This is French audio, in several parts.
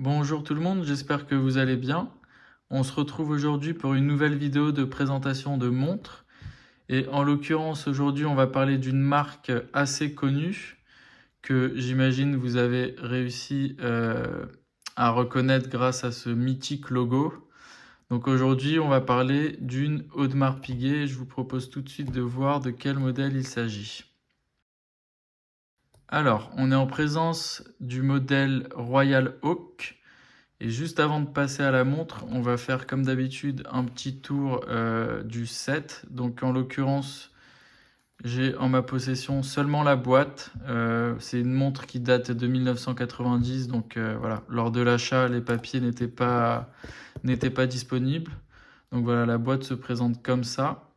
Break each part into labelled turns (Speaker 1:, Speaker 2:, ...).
Speaker 1: Bonjour tout le monde, j'espère que vous allez bien. On se retrouve aujourd'hui pour une nouvelle vidéo de présentation de montres. Et en l'occurrence, aujourd'hui, on va parler d'une marque assez connue que j'imagine vous avez réussi à reconnaître grâce à ce mythique logo. Donc aujourd'hui, on va parler d'une Audemars Piguet. Je vous propose tout de suite de voir de quel modèle il s'agit. Alors, on est en présence du modèle Royal Oak. Et juste avant de passer à la montre, on va faire comme d'habitude un petit tour du set. Donc en l'occurrence, j'ai en ma possession seulement la boîte. C'est une montre qui date de 1990. Donc voilà, lors de l'achat, les papiers n'étaient pas disponibles. Donc voilà, la boîte se présente comme ça.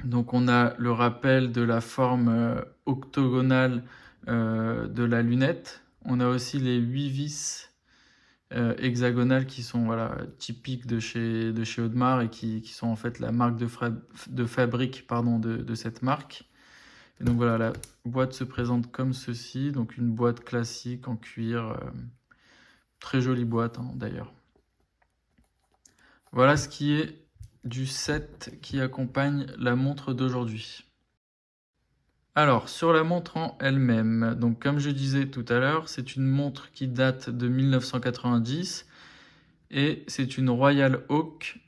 Speaker 1: Donc on a le rappel de la forme octogonale de la lunette. On a aussi les 8 vis hexagonales qui sont voilà, typiques de chez Audemars et qui sont en fait la marque de fabrique pardon, de cette marque. Et donc voilà, la boîte se présente comme ceci, donc une boîte classique en cuir, très jolie boîte d'ailleurs. Voilà ce qui est du set qui accompagne la montre d'aujourd'hui. Alors, sur la montre en elle-même, donc comme je disais tout à l'heure, c'est une montre qui date de 1990 et c'est une Royal Oak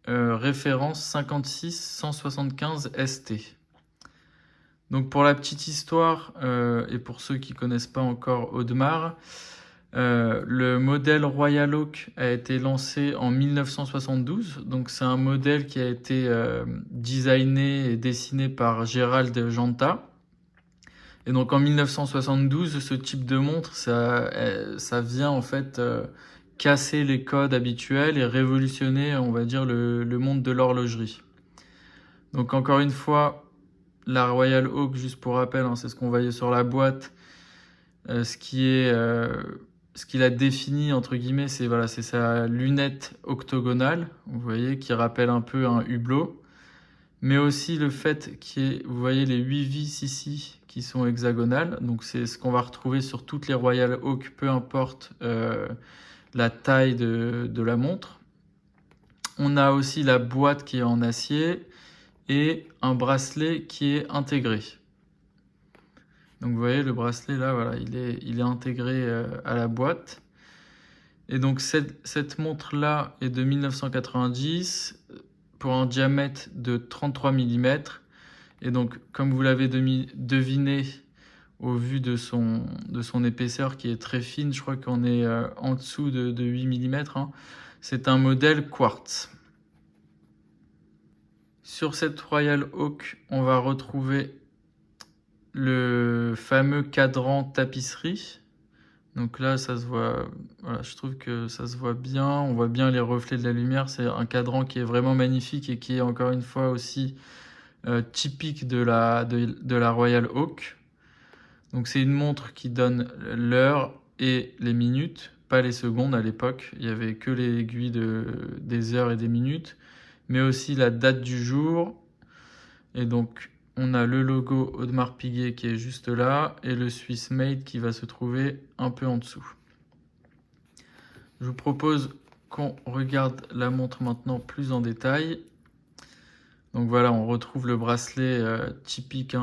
Speaker 1: référence 56175 ST. Donc pour la petite histoire, et pour ceux qui ne connaissent pas encore Audemars, le modèle Royal Oak a été lancé en 1972. Donc c'est un modèle qui a été designé et dessiné par Gérald Janta. Et donc en 1972, ce type de montre, ça vient en fait casser les codes habituels et révolutionner, on va dire, le monde de l'horlogerie. Donc encore une fois, la Royal Oak, juste pour rappel, hein, c'est ce qu'on voyait sur la boîte. Ce qui la définit, entre guillemets, c'est voilà, c'est sa lunette octogonale, vous voyez, qui rappelle un peu un hublot. Mais aussi le fait qu'il y ait, vous voyez, les 8 vis ici qui sont hexagonales. Donc c'est ce qu'on va retrouver sur toutes les Royal Oak, peu importe la taille de la montre. On a aussi la boîte qui est en acier et un bracelet qui est intégré. Donc vous voyez le bracelet là, voilà, il est intégré à la boîte. Et donc cette montre là est de 1990 pour un diamètre de 33 mm. Et donc comme vous l'avez deviné au vu de son épaisseur qui est très fine, je crois qu'on est en dessous de 8 mm, hein. C'est un modèle quartz. Sur cette Royal Oak, on va retrouver le fameux cadran tapisserie. Donc là, ça se voit, voilà, je trouve que ça se voit bien. On voit bien les reflets de la lumière. C'est un cadran qui est vraiment magnifique et qui est encore une fois aussi typique de la Royal Oak. Donc c'est une montre qui donne l'heure et les minutes, pas les secondes à l'époque. Il n'y avait que les aiguilles des heures et des minutes, mais aussi la date du jour. Et donc on a le logo Audemars Piguet qui est juste là et le Swiss Made qui va se trouver un peu en dessous. Je vous propose qu'on regarde la montre maintenant plus en détail. Donc voilà, on retrouve le bracelet typique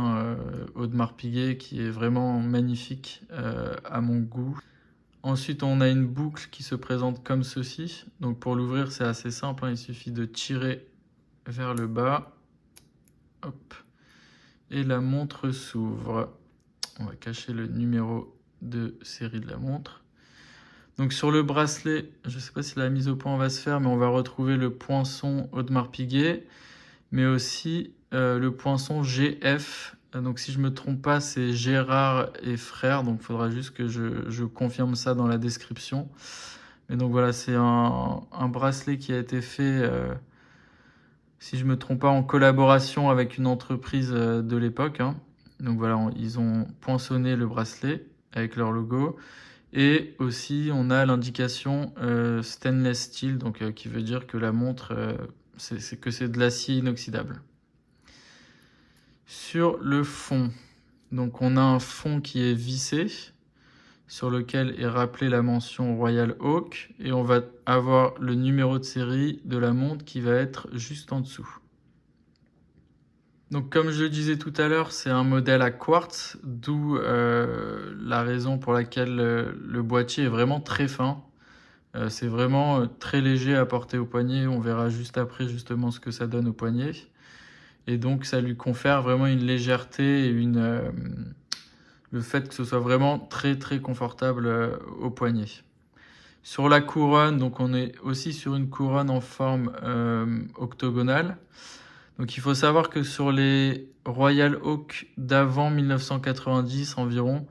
Speaker 1: Audemars Piguet qui est vraiment magnifique à mon goût. Ensuite, on a une boucle qui se présente comme ceci. Donc pour l'ouvrir, c'est assez simple, hein, il suffit de tirer vers le bas. Hop. Et la montre s'ouvre. On va cacher le numéro de série de la montre. Donc sur le bracelet, je ne sais pas si la mise au point va se faire, mais on va retrouver le poinçon Audemars Piguet, mais aussi le poinçon GF. Donc si je ne me trompe pas, c'est Gérard et Frères, donc il faudra juste que je confirme ça dans la description. Mais donc voilà, c'est un bracelet qui a été fait, si je ne me trompe pas, en collaboration avec une entreprise de l'époque, hein. Donc voilà, ils ont poinçonné le bracelet avec leur logo. Et aussi, on a l'indication stainless steel, donc qui veut dire que la montre, c'est de l'acier inoxydable. Sur le fond, donc on a un fond qui est vissé. sur lequel est rappelée la mention Royal Oak, et on va avoir le numéro de série de la montre qui va être juste en dessous. Donc comme je le disais tout à l'heure, c'est un modèle à quartz, d'où la raison pour laquelle le boîtier est vraiment très fin. C'est vraiment très léger à porter au poignet, on verra juste après justement ce que ça donne au poignet. Et donc ça lui confère vraiment une légèreté et le fait que ce soit vraiment très très confortable au poignet. Sur la couronne, donc on est aussi sur une couronne en forme octogonale. Donc il faut savoir que sur les Royal Oak d'avant 1990 environ,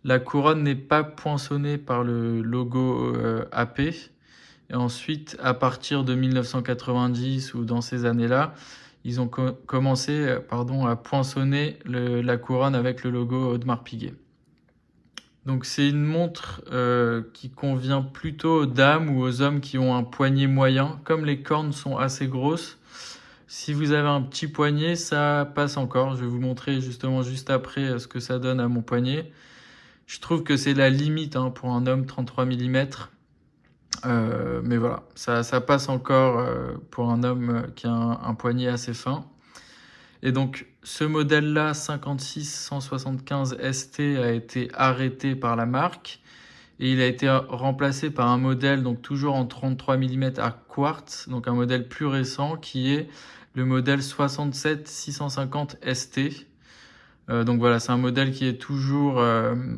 Speaker 1: la couronne n'est pas poinçonnée par le logo AP. Et ensuite, à partir de 1990 ou dans ces années-là, ils ont commencé à poinçonner la couronne avec le logo Audemars Piguet. Donc c'est une montre qui convient plutôt aux dames ou aux hommes qui ont un poignet moyen. Comme les cornes sont assez grosses, si vous avez un petit poignet, ça passe encore. Je vais vous montrer justement juste après ce que ça donne à mon poignet. Je trouve que c'est la limite pour un homme 33 mm. Mais voilà, ça passe encore pour un homme qui a un poignet assez fin. Et donc, ce modèle-là, 56-175 ST, a été arrêté par la marque. Et il a été remplacé par un modèle, donc toujours en 33 mm à quartz, donc un modèle plus récent qui est le modèle 67-650 ST. Donc voilà, c'est un modèle qui est toujours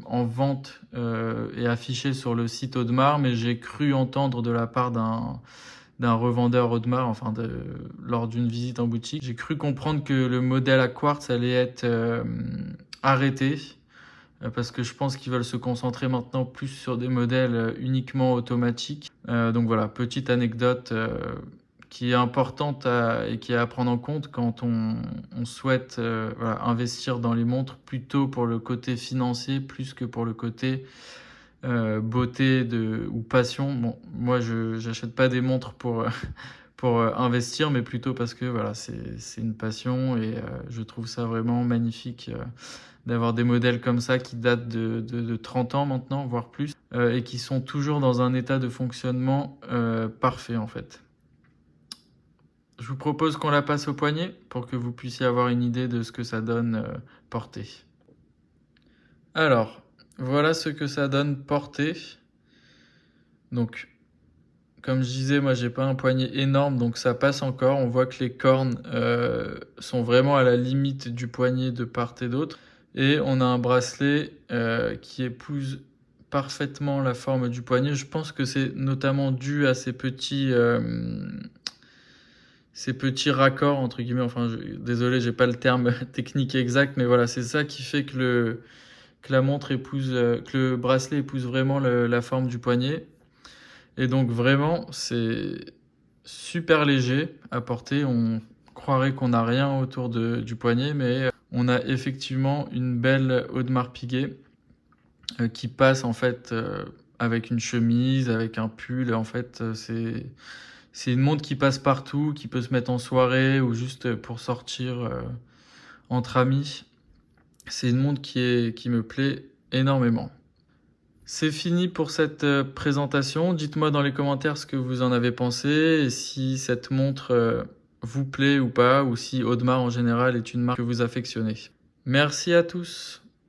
Speaker 1: en vente et affiché sur le site Audemars, mais j'ai cru entendre de la part d'un revendeur Audemars, lors d'une visite en boutique, j'ai cru comprendre que le modèle à quartz allait être arrêté, parce que je pense qu'ils veulent se concentrer maintenant plus sur des modèles uniquement automatiques. Donc voilà, petite anecdote qui est importante et qui est à prendre en compte quand on souhaite investir dans les montres, plutôt pour le côté financier plus que pour le côté beauté ou passion. Bon, moi je n'achète pas des montres pour investir, mais plutôt parce que voilà, c'est une passion et je trouve ça vraiment magnifique d'avoir des modèles comme ça qui datent de 30 ans maintenant, voire plus, et qui sont toujours dans un état de fonctionnement parfait en fait. Je vous propose qu'on la passe au poignet pour que vous puissiez avoir une idée de ce que ça donne porté. Alors, voilà ce que ça donne porté. Donc, comme je disais, moi j'ai pas un poignet énorme, donc ça passe encore. On voit que les cornes sont vraiment à la limite du poignet de part et d'autre. Et on a un bracelet qui épouse parfaitement la forme du poignet. Je pense que c'est notamment dû à ces petits raccords, entre guillemets. Désolé, j'ai pas le terme technique exact, mais voilà, c'est ça qui fait que la montre que le bracelet épouse vraiment la forme du poignet. Et donc vraiment, c'est super léger à porter. On croirait qu'on n'a rien autour du poignet, mais on a effectivement une belle Audemars Piguet qui passe en fait avec une chemise, avec un pull. En fait, c'est une montre qui passe partout, qui peut se mettre en soirée ou juste pour sortir entre amis. C'est une montre qui me plaît énormément. C'est fini pour cette présentation. Dites-moi dans les commentaires ce que vous en avez pensé et si cette montre vous plaît ou pas, ou si Audemars en général est une marque que vous affectionnez. Merci à tous.